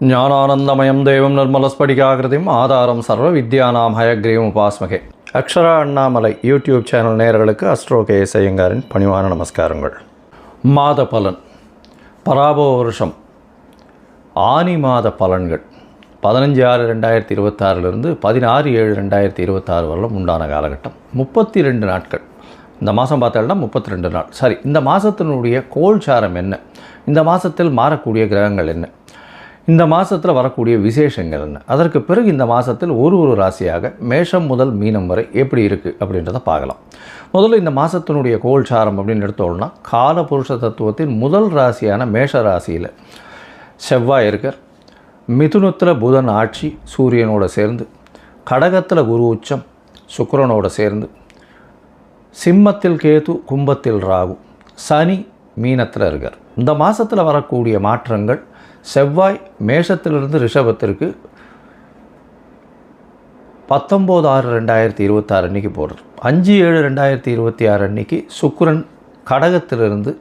ஞானானந்தமயம் தேவம் நிர்மலஸ்படிகாகிருதிம் ஆதாரம் சர்வ வித்யானாம் ஹயக்ரீவம் உபாஸ்மகே. அக்ஷரா அண்ணாமலை யூடியூப் சேனல் நேயர்களுக்கு அஸ்ட்ரோ கேஎஸ் ஐயங்காரின் பணிவான நமஸ்காரங்கள். மாத பலன், பராபவ வருஷம் ஆனி மாத பலன்கள் 15/6/2026 16/7/2026 வரலும் உண்டான காலகட்டம் 32 நாட்கள். இந்த மாதம் பார்த்தோம்னா 32 நாள். சரி, இந்த மாதத்தினுடைய கோல்சாரம் என்ன, இந்த மாதத்தில் மாறக்கூடிய கிரகங்கள் என்ன, இந்த மாதத்தில் வரக்கூடிய விசேஷங்கள் என்ன, அதற்கு பிறகு இந்த மாதத்தில் ஒரு ராசியாக மேஷம் முதல் மீனம் வரை எப்படி இருக்குது அப்படின்றத பார்க்கலாம். முதல்ல இந்த மாதத்தினுடைய கோல்சாரம் அப்படின்னு எடுத்தோம்னா, காலபுருஷ தத்துவத்தின் முதல் ராசியான மேஷ ராசியில் செவ்வாய் இருக்கார். மிதுனத்தில் புதன் ஆட்சி சூரியனோடு சேர்ந்து, கடகத்தில் குரு உச்சம் சுக்கிரனோடு சேர்ந்து, சிம்மத்தில் கேது, கும்பத்தில் ராகு, சனி மீனத்தில் இருக்கார். இந்த மாதத்தில் வரக்கூடிய மாற்றங்கள், செவ்வாய் மேஷத்திலிருந்து ரிஷபத்திற்கு 19/6/2026 அன்றைக்கி போடுறார். 5/7/2026 அன்றைக்கி சுக்கிரன் கடகத்திலிருந்து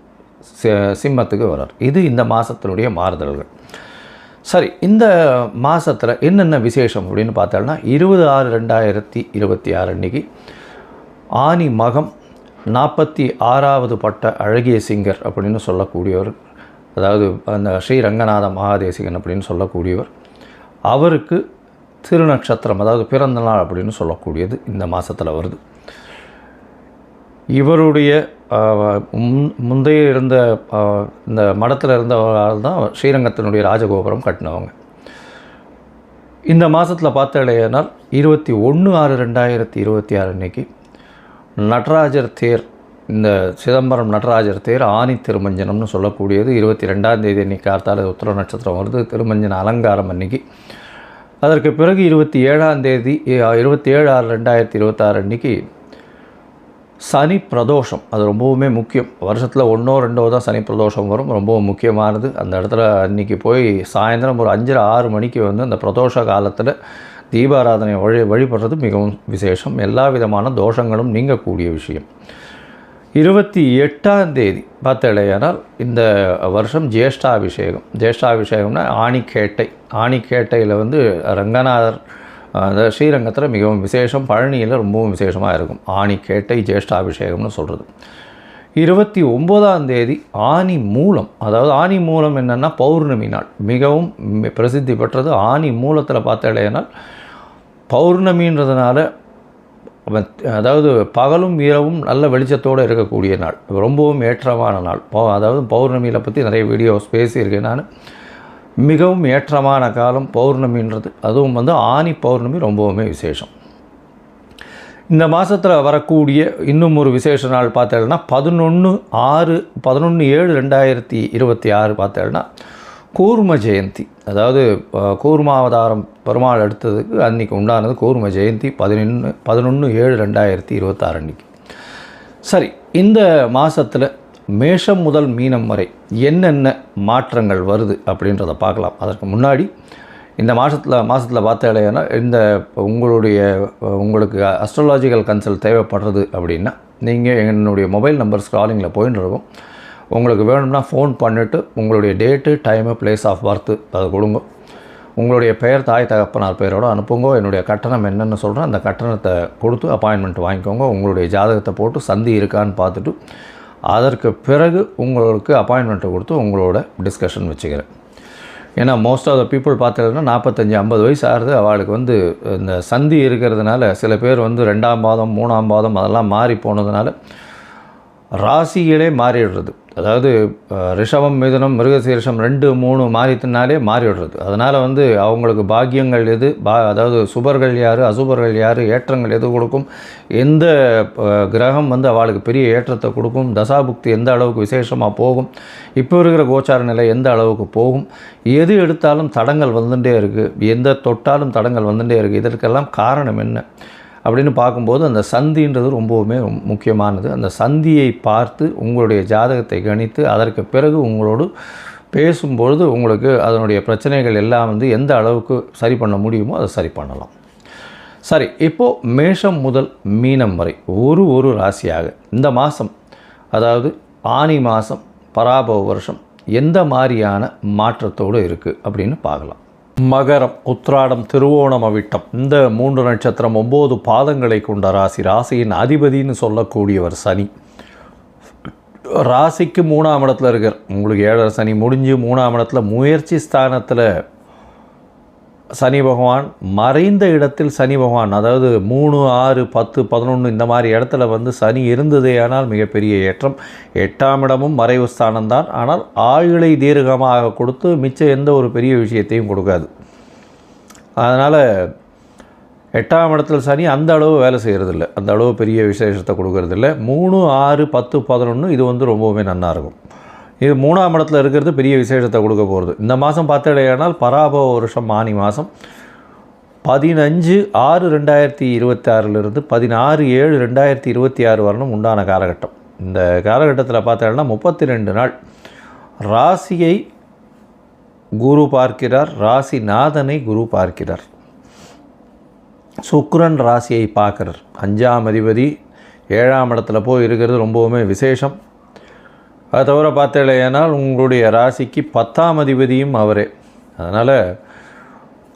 சிம்மத்துக்கு வர்றார். இது இந்த மாதத்தினுடைய மாறுதல்கள். சரி, இந்த மாதத்தில் என்னென்ன விசேஷம் அப்படின்னு பார்த்தோம்னா, 20/6/2026 அன்றைக்கி ஆனி மகம் 46வது பட்ட அழகிய சிங்கர் அப்படின்னு சொல்லக்கூடியவர், அதாவது அந்த ஸ்ரீரங்கநாத மகாதேசிகன் அப்படின்னு சொல்லக்கூடியவர், அவருக்கு திருநட்சத்திரம் அதாவது பிறந்த நாள் அப்படின்னு சொல்லக்கூடியது இந்த மாதத்தில் வருது. இவருடைய முந்தைய இருந்த இந்த மடத்தில் இருந்தவரால் தான் ஸ்ரீரங்கத்தினுடைய ராஜகோபுரம் கட்டினவங்க. இந்த மாதத்தில் பார்த்தலையானால் 21/6/2026 அன்றைக்கி நடராஜர் தேர், இந்த சிதம்பரம் நடராஜர் தேர் ஆனி திருமஞ்சனம்னு சொல்லக்கூடியது 22ஆம் தேதி அன்றைக்கி கார்த்தால உத்திர நட்சத்திரம் வருது. திருமஞ்சன அலங்காரம் அன்றைக்கி. அதற்கு பிறகு 27ஆம் தேதி 27/6/2026 அன்றைக்கி சனி பிரதோஷம். அது ரொம்பவுமே முக்கியம். வருஷத்தில் 1 or 2 தான் சனி பிரதோஷம் வரும். ரொம்பவும் முக்கியமானது. அந்த இடத்துல அன்றைக்கி போய் சாயந்தரம் ஒரு 5:30-6 மணிக்கு அந்த பிரதோஷ காலத்தில் தீபாராதனை வழிபடுறது மிகவும் விசேஷம். எல்லா விதமான தோஷங்களும் நீங்கக்கூடிய விஷயம். 28ஆம் தேதி பார்த்தலையானால் இந்த வருஷம் ஜேஷ்டாபிஷேகம். ஜேஷ்டாபிஷேகம்னா ஆணிக்கேட்டை. ஆணிக்கேட்டையில் ரங்கநாதர் ஸ்ரீரங்கத்தில் மிகவும் விசேஷம். பழனியில் ரொம்பவும் விசேஷமாக இருக்கும். ஆணிக்கேட்டை ஜேஷ்டாபிஷேகம்னு சொல்கிறது. 29ஆம் தேதி ஆனி மூலம். அதாவது ஆனி மூலம் என்னென்னா பௌர்ணமி நாள். மிகவும் பிரசித்தி பெற்றது. ஆனி மூலத்தில் பார்த்தலையானால் பௌர்ணமின்றதுனால, அதாவது பகலும் இரவும் நல்ல வெளிச்சத்தோடு இருக்கக்கூடிய நாள், ரொம்பவும் ஏற்றமான நாள். அதாவது பௌர்ணமியில் பற்றி நிறைய வீடியோஸ் பேசியிருக்கேன் நான். மிகவும் ஏற்றமான காலம் பௌர்ணமின்றது. அதுவும் ஆனி பௌர்ணமி ரொம்பவுமே விசேஷம். இந்த மாதத்தில் வரக்கூடிய இன்னும் ஒரு விசேஷ நாள் பார்த்தேன்னா 11/7/2026 பார்த்தேன்னா கூர்ம ஜெயந்தி. அதாவது கூர்மாவதாரம் பெருமாள் எடுத்ததுக்கு அன்றைக்கி உண்டானது கூர்ம ஜெயந்தி 11/7/2026 அன்றைக்கி. சரி, இந்த மாதத்தில் மேஷம் முதல் மீனம் வரை என்னென்ன மாற்றங்கள் வருது அப்படின்றத பார்க்கலாம். அதற்கு முன்னாடி இந்த மாதத்தில் பார்த்தேன்னா உங்களுக்கு அஸ்ட்ராலாஜிக்கல் கன்சல்ட் தேவைப்படுறது அப்படின்னா நீங்கள் என்னுடைய மொபைல் நம்பர் ஸ்க்ராலிங்கில் போயின்னு இருக்கும். உங்களுக்கு வேணும்னா ஃபோன் பண்ணிவிட்டு உங்களுடைய date, time, place of birth அதை கொடுங்க. உங்களுடைய பெயர், தாய் தகப்பனார் பெயரோடு அனுப்புங்க. என்னுடைய கட்டணம் என்னென்னு சொல்கிறேன், அந்த கட்டணத்தை கொடுத்து அப்பாயின்மெண்ட் வாங்கிக்கோங்க. உங்களுடைய ஜாதகத்தை போட்டு சந்தி இருக்கான்னு பார்த்துட்டு அதற்கு பிறகு உங்களுக்கு அப்பாயின்மெண்ட்டை கொடுத்து உங்களோட டிஸ்கஷன் வச்சுக்கிறேன். ஏன்னா மோஸ்ட் ஆஃப் த பீப்புள் பார்த்தீங்கன்னா 45-50 வயசு ஆகுது. அவளுக்கு இந்த சந்தி இருக்கிறதுனால சில பேர் 2ஆம் பாதம் 3ஆம் பாதம் அதெல்லாம் மாறி போனதுனால ராசிகளே மாறிடுறது. அதாவது ரிஷபம், மிதுனம், மிருகசீரிஷம் 2, 3 மாறித்தினாலே மாறிவிடுறது. அதனால் அவங்களுக்கு பாக்கியங்கள் எது, அதாவது சுபர்கள் யார், அசுபர்கள் யார், ஏற்றங்கள் எது கொடுக்கும், எந்த கிரகம் அவளுக்கு பெரிய ஏற்றத்தை கொடுக்கும், தசாபுக்தி எந்த அளவுக்கு விசேஷமாக போகும், இப்போ இருக்கிற கோச்சார நிலை எந்த அளவுக்கு போகும், எது எடுத்தாலும் தடங்கள் வந்துட்டே இருக்குது, எந்த தொட்டாலும் தடங்கள் வந்துட்டே இருக்குது, இதற்கெல்லாம் காரணம் என்ன அப்படின்னு பார்க்கும்போது அந்த சந்தின்றது ரொம்பவுமே முக்கியமானது. அந்த சந்தியை பார்த்து உங்களுடைய ஜாதகத்தை கணித்து அதற்கு பிறகு உங்களோடு பேசும்பொழுது உங்களுக்கு அதனுடைய பிரச்சனைகள் எல்லாம் எந்த அளவுக்கு சரி பண்ண முடியுமோ அதை சரி பண்ணலாம். சரி, இப்போது மேஷம் முதல் மீனம் வரை ஒரு ராசியாக இந்த மாதம், அதாவது ஆனி மாதம் பராபவ வருஷம் எந்த மாதிரியான மாற்றத்தோடு இருக்குது அப்படின்னு பார்க்கலாம். மகரம், உத்திராடம், திருவோணம், அவிட்டம் இந்த 3 நட்சத்திரம் 9 பாதங்களை கொண்ட ராசி. ராசியின் அதிபதினு சொல்லக்கூடியவர் சனி. ராசிக்கு 3ஆம் இடத்துல இருக்கார். உங்களுக்கு 7 சனி முடிஞ்சு 3ஆம் இடத்துல முயற்சி ஸ்தானத்தில் சனி பகவான், மறைந்த இடத்தில் சனி பகவான், அதாவது 3, 6, 10, 11 இந்த மாதிரி இடத்துல வந்து சனி இருந்ததே ஆனால் மிகப்பெரிய ஏற்றம். 8ஆம் இடமும் மறைவு ஸ்தானம்தான், ஆனால் ஆயுளை தீர்க்கமாக கொடுத்து மிச்சம் எந்த ஒரு பெரிய விஷயத்தையும் கொடுக்காது. அதனால் 8ஆம் இடத்துல சனி அந்த அளவு வேலை செய்கிறதில்ல, அந்த அளவு பெரிய விசேஷத்தை கொடுக்கறதில்ல. 3, 6, 10, 11 இது வந்து ரொம்பவுமே நல்லாயிருக்கும். இது 3ஆம் இடத்துல இருக்கிறது பெரிய விசேஷத்தை கொடுக்க போகிறது. இந்த மாதம் பார்த்தடையானால் பராபவ வருஷம் ஆனி மாதம் 15/6/2026 16/7/2026 வரணும் உண்டான காலகட்டம். இந்த காலகட்டத்தில் பார்த்தோம்னா 32 நாள் ராசியை குரு பார்க்கிறார், ராசிநாதனை குரு பார்க்கிறார். சுக்கிரன் ராசியை பார்க்குறார். 5ஆம் அதிபதி 7ஆம் இடத்துல போய் இருக்கிறது ரொம்பவுமே விசேஷம். அது தவிர பார்த்தேனால் உங்களுடைய ராசிக்கு 10ஆம் அதிபதியும் அவரே. அதனால்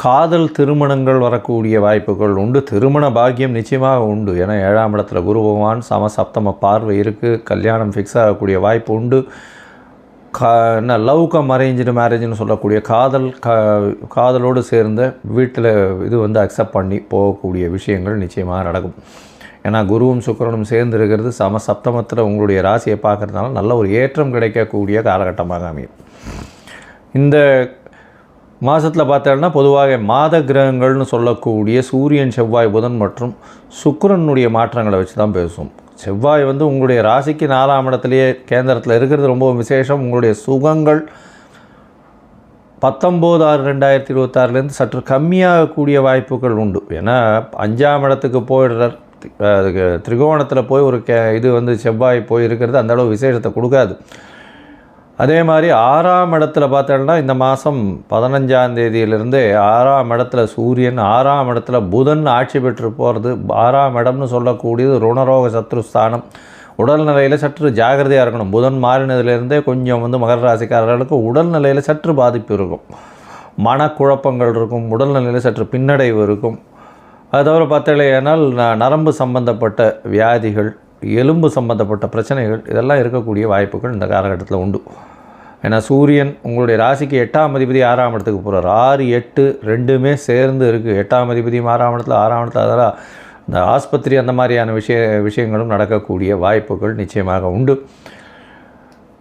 காதல் திருமணங்கள் வரக்கூடிய வாய்ப்புகள் உண்டு. திருமண பாக்கியம் நிச்சயமாக உண்டு. ஏன்னா 7ஆம் இடத்துல குரு பகவான் சமசப்தம பார்வை இருக்குது. கல்யாணம் ஃபிக்ஸ் ஆகக்கூடிய வாய்ப்பு உண்டு. என்ன லவ் கம் அரேஞ்சு மேரேஜ்னு சொல்லக்கூடிய காதலோடு சேர்ந்த வீட்டில் இது வந்து அக்செப்ட் பண்ணி போகக்கூடிய விஷயங்கள் நிச்சயமாக நடக்கும். ஏன்னா குருவும் சுக்கிரனும் சேர்ந்து இருக்கிறது சமசப்தமத்தில் உங்களுடைய ராசியை பார்க்குறதுனால நல்ல ஒரு ஏற்றம் கிடைக்கக்கூடிய காலகட்டமாக அமையும். இந்த மாதத்தில் பார்த்தோம்னா பொதுவாக மாத கிரகங்கள்னு சொல்லக்கூடிய சூரியன், செவ்வாய், புதன் மற்றும் சுக்கிரனுடைய மாற்றங்களை வச்சு தான் பேசுவோம். செவ்வாய் வந்து உங்களுடைய ராசிக்கு 4ஆம் இடத்துலையே கேந்திரத்தில் இருக்கிறது ரொம்ப விசேஷம். உங்களுடைய சுகங்கள் 19/6/2026 சற்று கம்மியாகக்கூடிய வாய்ப்புகள் உண்டு. ஏன்னா 5ஆம் இடத்துக்கு போயிடுறார், அதுக்கு திரிகோணத்தில் போய் ஒரு இது வந்து செவ்வாய் போய் இருக்கிறது அந்த அளவு விசேஷத்தை கொடுக்காது. அதே மாதிரி 6ஆம் இடத்துல பார்த்தோம்னா இந்த மாதம் 15ஆம் தேதியிலிருந்தே 6ஆம் இடத்துல சூரியன், 6ஆம் இடத்துல புதன் ஆட்சி பெற்று போகிறது. 6ஆம் இடம்னு சொல்லக்கூடியது ருணரோக சத்ருஸ்தானம். உடல்நிலையில் சற்று ஜாகிரதையாக இருக்கணும். புதன் மாறினதுலேருந்தே கொஞ்சம் வந்து மகர ராசிக்காரர்களுக்கு உடல்நிலையில் சற்று பாதிப்பு இருக்கும், மனக்குழப்பங்கள் இருக்கும், உடல்நிலையில் சற்று பின்னடைவு இருக்கும். அது தவிர பார்த்தலையானால் நரம்பு சம்பந்தப்பட்ட வியாதிகள், எலும்பு சம்பந்தப்பட்ட பிரச்சனைகள் இதெல்லாம் இருக்கக்கூடிய வாய்ப்புகள் இந்த காலகட்டத்தில் உண்டு. ஏன்னா சூரியன் உங்களுடைய ராசிக்கு 8ஆம் அதிபதி 6ஆம் இடத்துக்கு போகிறார். 6, 8 ரெண்டுமே சேர்ந்து இருக்குது. 8ஆம் அதிபதியும் 6ஆம் இடத்துல, 6ஆம் இடத்துல அதெல்லாம் இந்த ஆஸ்பத்திரி அந்த மாதிரியான விஷயங்களும் நடக்கக்கூடிய வாய்ப்புகள் நிச்சயமாக உண்டு.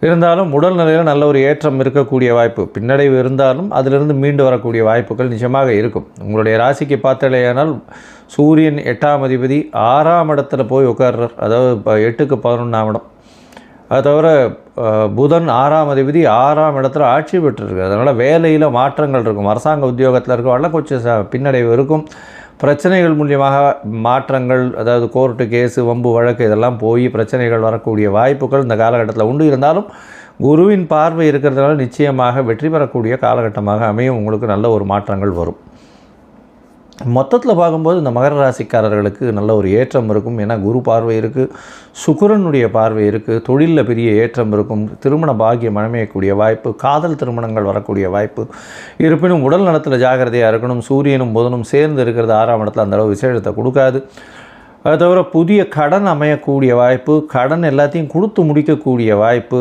இருந்தாலும் உடல்நிலையில் நல்ல ஒரு ஏற்றம் இருக்கக்கூடிய வாய்ப்பு, பின்னடைவு இருந்தாலும் அதிலிருந்து மீண்டு வரக்கூடிய வாய்ப்புகள் நிச்சயமாக இருக்கும். உங்களுடைய ராசிக்கு பார்த்தலையானால் சூரியன் 8ஆம் அதிபதி 6ஆம் இடத்துல போய் உட்கார்றார், அதாவது 8க்கு 11ஆம் இடம். அது தவிர புதன் 6ஆம் அதிபதி 6ஆம் இடத்துல ஆட்சி பெற்றிருக்கு. அதனால் வேலையில் மாற்றங்கள் இருக்கும். அரசாங்க உத்தியோகத்தில் இருக்கவெல்லாம் கொஞ்சம் பின்னடைவு இருக்கும். பிரச்சனைகள் மூலியமாக மாற்றங்கள், அதாவது கோர்ட்டு கேஸு, வம்பு வழக்கு இதெல்லாம் போய் பிரச்சனைகள் வரக்கூடிய வாய்ப்புகள் இந்த காலகட்டத்தில் உண்டு. இருந்தாலும் குருவின் பார்வை இருக்கிறதுனால நிச்சயமாக வெற்றி பெறக்கூடிய காலகட்டமாக அமையும். உங்களுக்கு நல்ல ஒரு மாற்றங்கள் வரும். மொத்தத்தில் பார்க்கும்போது இந்த மகர ராசிக்காரர்களுக்கு நல்ல ஒரு ஏற்றம் இருக்கும். ஏன்னா குரு பார்வை இருக்குது, சுக்கிரனுடைய பார்வை இருக்குது, தொழிலில் பெரிய ஏற்றம் இருக்கும், திருமண பாக்கியம் அமையக்கூடிய வாய்ப்பு, காதல் திருமணங்கள் வரக்கூடிய வாய்ப்பு. இருப்பினும் உடல் நலத்தில் ஜாகிரதையாக இருக்கணும். சூரியனும் புதனும் சேர்ந்து இருக்கிறது 6ஆம் இடத்துல அந்த அளவு விசேஷத்தை கொடுக்காது. அது தவிர புதிய கடன் அமையக்கூடிய வாய்ப்பு, கடன் எல்லாத்தையும் கொடுத்து முடிக்கக்கூடிய வாய்ப்பு,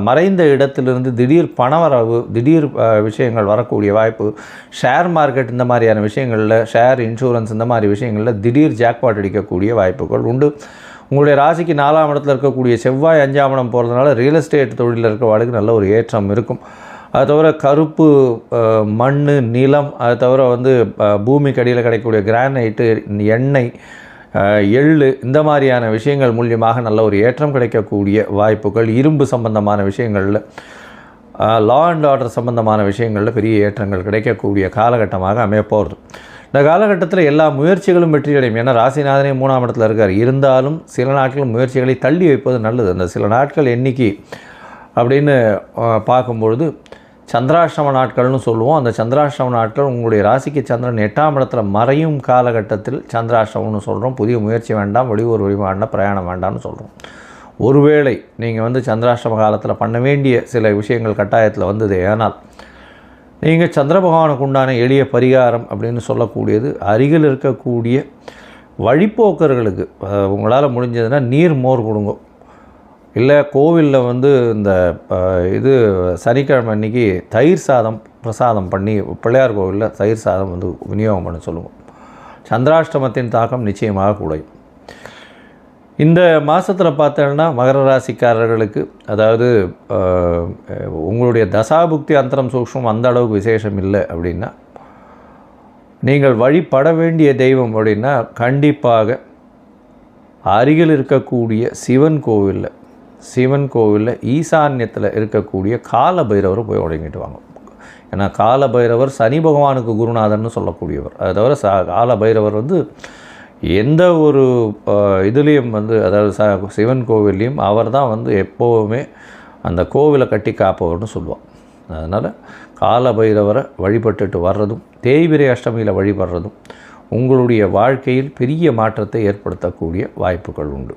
மறைந்த இடத்திலிருந்து திடீர் பணவரவு, திடீர் விஷயங்கள் வரக்கூடிய வாய்ப்பு, ஷேர் மார்க்கெட் இந்த மாதிரியான விஷயங்களில், ஷேர் இன்சூரன்ஸ் இந்த மாதிரி விஷயங்களில் திடீர் ஜாக்பாட் அடிக்கக்கூடிய வாய்ப்புகள் உண்டு. உங்களுடைய ராசிக்கு 4ஆம் இடத்துல இருக்கக்கூடிய செவ்வாய் 5ஆம் இடம் போகிறதுனால ரியல் எஸ்டேட் தொழிலில் இருக்கிறவர்களுக்கு நல்ல ஒரு ஏற்றம் இருக்கும். அது தவிர கருப்பு மண், நிலம், அது தவிர வந்து பூமிக்கு அடியில் கிடைக்கக்கூடிய கிரானைட்டு, எண்ணெய், எள்ளு இந்த மாதிரியான விஷயங்கள் மூலியமாக நல்ல ஒரு ஏற்றம் கிடைக்கக்கூடிய வாய்ப்புகள், இரும்பு சம்பந்தமான விஷயங்களில், லா அண்ட் ஆர்டர் சம்பந்தமான விஷயங்களில் பெரிய ஏற்றங்கள் கிடைக்கக்கூடிய காலகட்டமாக அமையப்போகிறது. இந்த காலகட்டத்தில் எல்லா முயற்சிகளும் வெற்றியடையும். ஏன்னா ராசிநாதனே 3ஆம் இடத்துல இருக்கார். இருந்தாலும் சில நாட்கள் முயற்சிகளை தள்ளி வைப்பது நல்லது. அந்த சில நாட்கள் எண்ணிக்கை அப்படின்னு பார்க்கும்பொழுது சந்திராஷ்டம நாட்கள்னு சொல்லுவோம். அந்த சந்திராஷ்டம நாட்கள் உங்களுடைய ராசிக்கு சந்திரன் 8ஆம் இடத்துல மறையும் காலகட்டத்தில் சந்திராஷ்டமம்னு சொல்கிறோம். புதிய முயற்சி வேண்டாம், வெளியூர் வெளிமாடின பிரயாணம் வேண்டாம்னு சொல்கிறோம். ஒருவேளை நீங்கள் வந்து சந்திராஷ்டம காலத்தில் பண்ண வேண்டிய சில விஷயங்கள் கட்டாயத்தில் வந்தது. ஆனால் நீங்கள் சந்திர பகவானுக்கு உண்டான எளிய பரிகாரம் அப்படின்னு சொல்லக்கூடியது, அருகில் இருக்கக்கூடிய வழிப்போக்கர்களுக்கு உங்களால் முடிஞ்சதுன்னா நீர் மோர் கொடுங்க. இல்லை கோவிலில் வந்து இந்த இது சனிக்கிழமை அன்றைக்கி தயிர் சாதம் பிரசாதம் பண்ணி பிள்ளையார் கோவிலில் தயிர் சாதம் வந்து விநியோகம் பண்ண சொல்லுவோம். சந்திராஷ்டமத்தின் தாக்கம் நிச்சயமாக குறையும். இந்த மாதத்தில் பார்த்தோன்னா மகர ராசிக்காரர்களுக்கு, அதாவது உங்களுடைய தசாபுக்தி அந்தரம் சூக்ஷ்மம் அந்த அளவுக்கு விசேஷம் இல்லை அப்படின்னா, நீங்கள் வழிபட வேண்டிய தெய்வம் அப்படின்னா கண்டிப்பாக அருகில் இருக்கக்கூடிய சிவன் கோவிலில் ஈசான்யத்தில் இருக்கக்கூடிய கால பைரவரை போய் வணங்கிட்டு வாங்க. ஏன்னா கால பைரவர் சனி பகவானுக்கு குருநாதர்னு சொல்லக்கூடியவர். அதை தவிர கால பைரவர் வந்து எந்த ஒரு இதுலேயும் வந்து, அதாவது சிவன் கோவில்லையும் அவர் தான் வந்து எப்போவுமே அந்த கோவிலை கட்டி காப்பவர்னு சொல்லுவாள். அதனால் கால பைரவரை வழிபட்டுட்டு வர்றதும் தேய்பிரை அஷ்டமியில் வழிபடுறதும் உங்களுடைய வாழ்க்கையில் பெரிய மாற்றத்தை ஏற்படுத்தக்கூடிய வாய்ப்புகள் உண்டு.